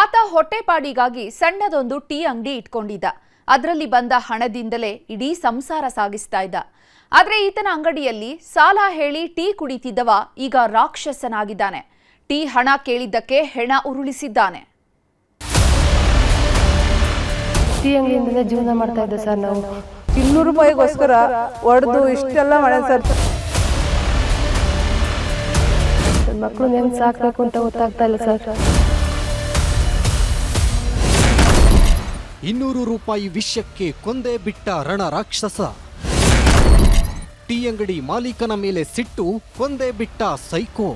ಆತ ಹೊಟ್ಟೆಪಾಡಿಗಾಗಿ ಸಣ್ಣದೊಂದು ಟೀ ಅಂಗಡಿ ಇಟ್ಕೊಂಡಿದ್ದ. ಅದರಲ್ಲಿ ಬಂದ ಹಣದಿಂದಲೇ ಇಡೀ ಸಂಸಾರ ಸಾಗಿಸ್ತಾ ಇದ್ದ. ಆದರೆ ಈತನ ಅಂಗಡಿಯಲ್ಲಿ ಸಾಲ ಹೇಳಿ ಟೀ ಕುಡಿತಿದ್ದವ ಈಗ ರಾಕ್ಷಸನಾಗಿದ್ದಾನೆ. ಟೀ ಹಣ ಕೇಳಿದ್ದಕ್ಕೆ ಹೆಣ ಉರುಳಿಸಿದ್ದಾನೆ. ಟೀ ಅಂಗಡಿಯಿಂದಲೇ ಜೀವನ ಮಾಡ್ತಾ ಇದ್ದೆ ಸರ್. ನಾವು 200 ರೂಪಾಯಿಗೋಸ್ಕರ ಹೊಡೆದು ಇಷ್ಟೆಲ್ಲ ಮಾಡಿ ಸರ್. ಮಕ್ಕಳು ಹೆಂಗ್ ಸಾಕ್ಬೇಕು ಅಂತ ಗೊತ್ತಾಗ್ತಾ ಇಲ್ಲ ಸರ್. 200 ರೂಪಾಯಿ ವಿಷಯಕ್ಕೆ ಕೊಂದೇ ಬಿಟ್ಟ ರಣ ರಾಕ್ಷಸ. ಟೀ ಅಂಗಡಿ ಮಾಲೀಕನ ಮೇಲೆ ಸಿಟ್ಟು, ಕೊಂದೇ ಬಿಟ್ಟ ಸೈಕೋ.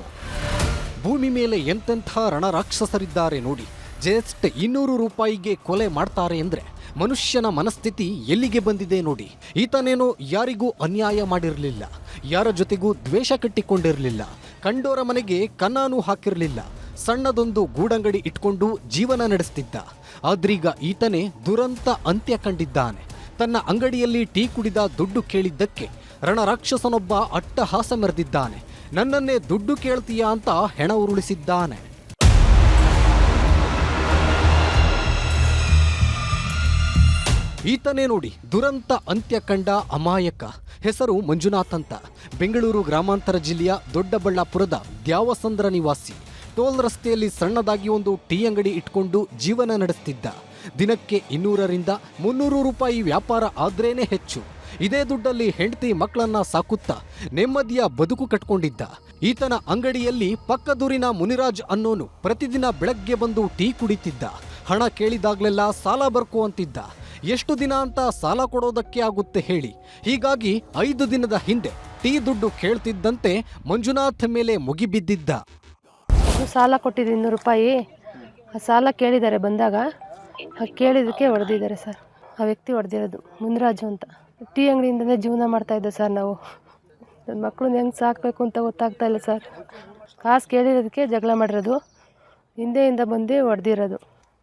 ಭೂಮಿ ಮೇಲೆ ಎಂತೆಂಥ ರಣ ರಾಕ್ಷಸರಿದ್ದಾರೆ ನೋಡಿ. ಜಸ್ಟ್ 200 ರೂಪಾಯಿಗೆ ಕೊಲೆ ಮಾಡ್ತಾರೆ ಅಂದ್ರೆ ಮನುಷ್ಯನ ಮನಸ್ಥಿತಿ ಎಲ್ಲಿಗೆ ಬಂದಿದೆ ನೋಡಿ. ಈತನೇನೋ ಯಾರಿಗೂ ಅನ್ಯಾಯ ಮಾಡಿರಲಿಲ್ಲ, ಯಾರ ಜೊತೆಗೂ ದ್ವೇಷ ಕಟ್ಟಿಕೊಂಡಿರಲಿಲ್ಲ, ಕಂಡೋರ ಮನೆಗೆ ಕನ್ನಾನು ಹಾಕಿರಲಿಲ್ಲ. ಸಣ್ಣದೊಂದು ಗೂಡಂಗಡಿ ಇಟ್ಕೊಂಡು ಜೀವನ ನಡೆಸ್ತಿದ್ದ. ಆದ್ರೀಗ ಈತನೇ ದುರಂತ ಅಂತ್ಯ ಕಂಡಿದ್ದಾನೆ. ತನ್ನ ಅಂಗಡಿಯಲ್ಲಿ ಟೀ ಕುಡಿದ ದುಡ್ಡು ಕೇಳಿದ್ದಕ್ಕೆ ರಣರಾಕ್ಷಸನೊಬ್ಬ ಅಟ್ಟಹಾಸ ಮೆರೆದಿದ್ದಾನೆ. ನನ್ನನ್ನೇ ದುಡ್ಡು ಕೇಳ್ತೀಯಾ ಅಂತ ಹೆಣ ಉರುಳಿಸಿದ್ದಾನೆ. ಈತನೇ ನೋಡಿ ದುರಂತ ಅಂತ್ಯ ಕಂಡ ಅಮಾಯಕ. ಹೆಸರು ಮಂಜುನಾಥ್ ಅಂತ. ಬೆಂಗಳೂರು ಗ್ರಾಮಾಂತರ ಜಿಲ್ಲೆಯ ದೊಡ್ಡಬಳ್ಳಾಪುರದ ದ್ಯಾವಸಂದ್ರ ನಿವಾಸಿ. ಟೋಲ್ ರಸ್ತೆಯಲ್ಲಿ ಸಣ್ಣದಾಗಿ ಒಂದು ಟೀ ಅಂಗಡಿ ಇಟ್ಕೊಂಡು ಜೀವನ ನಡೆಸ್ತಿದ್ದ. ದಿನಕ್ಕೆ 200ರಿಂದ 300 ರೂಪಾಯಿ ವ್ಯಾಪಾರ ಆದ್ರೇನೆ ಹೆಚ್ಚು. ಇದೇ ದುಡ್ಡಲ್ಲಿ ಹೆಂಡತಿ ಮಕ್ಕಳನ್ನ ಸಾಕುತ್ತಾ ನೆಮ್ಮದಿಯ ಬದುಕು ಕಟ್ಕೊಂಡಿದ್ದ. ಈತನ ಅಂಗಡಿಯಲ್ಲಿ ಪಕ್ಕದೂರಿನ ಮುನಿರಾಜ್ ಅನ್ನೋನು ಪ್ರತಿದಿನ ಬೆಳಗ್ಗೆ ಬಂದು ಟೀ ಕುಡಿತಿದ್ದ. ಹಣ ಕೇಳಿದಾಗ್ಲೆಲ್ಲ ಸಾಲ ಬರ್ಕೋ ಅಂತಿದ್ದ. ಎಷ್ಟು ದಿನ ಅಂತ ಸಾಲ ಕೊಡೋದಕ್ಕೆ ಆಗುತ್ತೆ ಹೇಳಿ. ಹೀಗಾಗಿ 5 ದಿನದ ಹಿಂದೆ ಟೀ ದುಡ್ಡು ಕೇಳ್ತಿದ್ದಂತೆ ಮಂಜುನಾಥ್ ಮೇಲೆ ಮುಗಿಬಿದ್ದಿದ್ದ. ಸಾಲ ಕೊಟ್ಟಿದ್ದು 200 ರೂಪಾಯಿ. ಆ ಸಾಲ ಕೇಳಿದ್ದಾರೆ ಬಂದಾಗ. ಕೇಳಿದ್ದಕ್ಕೆ ಹೊಡೆದಿದ್ದಾರೆ ಸರ್. ಆ ವ್ಯಕ್ತಿ ಹೊಡೆದಿರೋದು ಮುನಿರಾಜು ಅಂತ. ಟೀ ಅಂಗಡಿಯಿಂದಲೇ ಜೀವನ ಮಾಡ್ತಾ ಇದ್ದೆ ಸರ್. ನಾವು ನನ್ನ ಮಕ್ಕಳನ್ನ ಹೆಂಗೆ ಸಾಕಬೇಕು ಅಂತ ಗೊತ್ತಾಗ್ತಾ ಇಲ್ಲ ಸರ್. ಕಾಸು ಕೇಳಿರೋದಕ್ಕೆ ಜಗಳ ಮಾಡಿರೋದು, ಹಿಂದೆಯಿಂದ ಬಂದು ಹೊಡೆದಿರೋದು.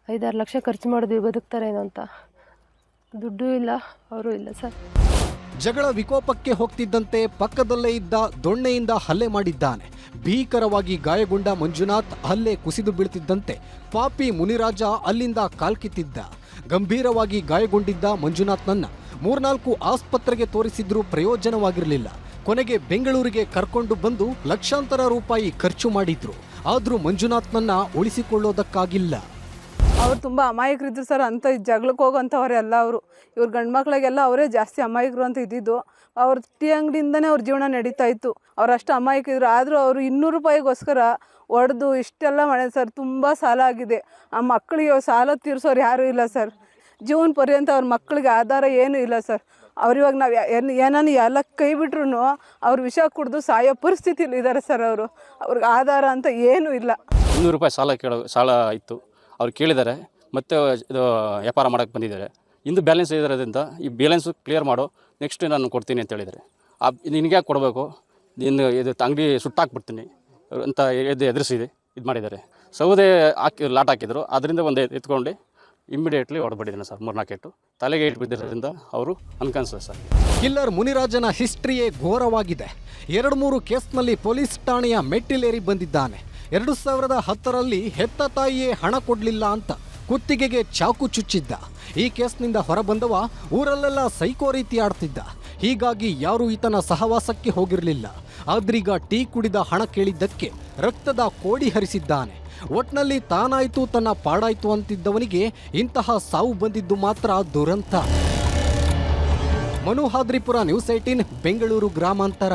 5-6 ಲಕ್ಷ ಖರ್ಚು ಮಾಡಿದ್ವಿ ಬದುಕ್ತಾರೇನೋ ಅಂತ. ದುಡ್ಡು ಇಲ್ಲ, ಅವರು ಇಲ್ಲ ಸರ್. ಜಗಳ ವಿಕೋಪಕ್ಕೆ ಹೋಗ್ತಿದ್ದಂತೆ ಪಕ್ಕದಲ್ಲೇ ಇದ್ದ ದೊಣ್ಣೆಯಿಂದ ಹಲ್ಲೆ ಮಾಡಿದ್ದಾನೆ. ಭೀಕರವಾಗಿ ಗಾಯಗೊಂಡ ಮಂಜುನಾಥ್ ಹಲ್ಲೆ ಕುಸಿದು ಬೀಳ್ತಿದ್ದಂತೆ ಪಾಪಿ ಮುನಿರಾಜ ಅಲ್ಲಿಂದ ಕಾಲ್ಕಿತ್ತಿದ್ದ. ಗಂಭೀರವಾಗಿ ಗಾಯಗೊಂಡಿದ್ದ ಮಂಜುನಾಥ್ನನ್ನ 3-4 ಆಸ್ಪತ್ರೆಗೆ ತೋರಿಸಿದ್ರೂ ಪ್ರಯೋಜನವಾಗಿರಲಿಲ್ಲ. ಕೊನೆಗೆ ಬೆಂಗಳೂರಿಗೆ ಕರ್ಕೊಂಡು ಬಂದು ಲಕ್ಷಾಂತರ ರೂಪಾಯಿ ಖರ್ಚು ಮಾಡಿದ್ರು. ಆದ್ರೂ ಮಂಜುನಾಥ್ನನ್ನ ಉಳಿಸಿಕೊಳ್ಳೋದಕ್ಕಾಗಿಲ್ಲ. ಅವ್ರು ತುಂಬ ಅಮಾಯಕರಿದ್ರು ಸರ್. ಅಂತ ಜಗಳಕ್ಕೆ ಹೋಗೋಂಥವ್ರೆ ಎಲ್ಲ ಅವರು. ಇವ್ರ ಗಂಡು ಮಕ್ಳಿಗೆಲ್ಲ ಅವರೇ ಜಾಸ್ತಿ ಅಮಾಯಕರು ಅಂತ ಇದ್ದಿದ್ದು. ಅವ್ರ ಟೀ ಅಂಗಡಿಯಿಂದನೇ ಅವ್ರ ಜೀವನ ನಡೀತಾ ಇತ್ತು. ಅವ್ರು ಅಷ್ಟು ಅಮಾಯಕಿದ್ರು. ಆದರೂ ಅವರು 200 ರೂಪಾಯಿಗೋಸ್ಕರ ಹೊಡೆದು ಇಷ್ಟೆಲ್ಲ ಮಾಡಿದೆ ಸರ್. ತುಂಬ ಸಾಲ ಆಗಿದೆ. ಆ ಮಕ್ಕಳಿಗೆ ಸಾಲ ತೀರಿಸೋರು ಯಾರೂ ಇಲ್ಲ ಸರ್. ಜೀವನ ಪರ್ಯಂತ ಅವ್ರ ಮಕ್ಕಳಿಗೆ ಆಧಾರ ಏನೂ ಇಲ್ಲ ಸರ್. ಅವ್ರಿವಾಗ ನಾವು ಏನಾನು ಎಲ್ಲ ಕೈ ಬಿಟ್ರು ಅವ್ರು ವಿಷ ಕುಡಿದು ಸಾಯೋ ಪರಿಸ್ಥಿತಿಲಿ ಇದ್ದಾರೆ ಸರ್. ಅವ್ರಿಗೆ ಆಧಾರ ಅಂತ ಏನೂ ಇಲ್ಲ. 200 ರೂಪಾಯಿ ಸಾಲ ಇತ್ತು. ಅವ್ರು ಕೇಳಿದ್ದಾರೆ, ಮತ್ತೆ ಇದು ವ್ಯಾಪಾರ ಮಾಡೋಕ್ಕೆ ಬಂದಿದ್ದಾರೆ. ಇಂದು ಬ್ಯಾಲೆನ್ಸ್ ಇರೋದ್ರಿಂದ ಈ ಬ್ಯಾಲೆನ್ಸು ಕ್ಲಿಯರ್ ಮಾಡು, ನೆಕ್ಸ್ಟ್ ನಾನು ಕೊಡ್ತೀನಿ ಅಂತ ಹೇಳಿದ್ದಾರೆ. ನಿನಗೆ ಕೊಡಬೇಕು, ಇದು ಅಂಗಡಿ ಸುಟ್ಟಾಕ್ಬಿಡ್ತೀನಿ ಅಂತ ಎದುರಿಸಿದೆ ಇದು ಮಾಡಿದ್ದಾರೆ. ಸೌದೆ ಲಾಟ್ ಹಾಕಿದ್ರು, ಅದರಿಂದ ಒಂದು ಎತ್ಕೊಂಡು ಇಮ್ಮಿಡಿಯೇಟ್ಲಿ ಹೊಡೆದ್ಬಿಟ್ಟಿದ್ದಾನೆ ಸರ್. 3-4 ಏಟು ತಲೆಗೆ ಇಟ್ಟು ಬಿದ್ದಿರೋದ್ರಿಂದ ಅವರು ಅನ್ಕಾನ್ಸರ್ ಸರ್. ಕಿಲ್ಲರ್ ಮುನಿರಾಜನ ಹಿಸ್ಟ್ರಿಯೇ ಘೋರವಾಗಿದೆ. 2-3 ಕೇಸ್ನಲ್ಲಿ ಪೊಲೀಸ್ ಠಾಣೆಯ ಮೆಟ್ಟಿಲೇರಿ ಬಂದಿದ್ದಾನೆ. 2010ರಲ್ಲಿ ಹೆತ್ತ ತಾಯಿಯೇ ಹಣ ಕೊಡಲಿಲ್ಲ ಅಂತ ಕುತ್ತಿಗೆಗೆ ಚಾಕು ಚುಚ್ಚಿದ್ದ. ಈ ಕೇಸ್ನಿಂದ ಹೊರಬಂದವ ಊರಲ್ಲೆಲ್ಲ ಸೈಕೋ ರೀತಿ ಆಡ್ತಿದ್ದ. ಹೀಗಾಗಿ ಯಾರೂ ಈತನ ಸಹವಾಸಕ್ಕೆ ಹೋಗಿರಲಿಲ್ಲ. ಆದ್ರೀಗ ಟೀ ಕುಡಿದ ಹಣ ಕೇಳಿದ್ದಕ್ಕೆ ರಕ್ತದ ಕೋಡಿ ಹರಿಸಿದ್ದಾನೆ. ಒಟ್ನಲ್ಲಿ ತಾನಾಯ್ತು ತನ್ನ ಪಾಡಾಯ್ತು ಅಂತಿದ್ದವನಿಗೆ ಇಂತಹ ಸಾವು ಬಂದಿದ್ದು ಮಾತ್ರ ದುರಂತ. ಮನು ಹಾದ್ರಿಪುರ, ನ್ಯೂಸ್ 18 ಬೆಂಗಳೂರು ಗ್ರಾಮಾಂತರ.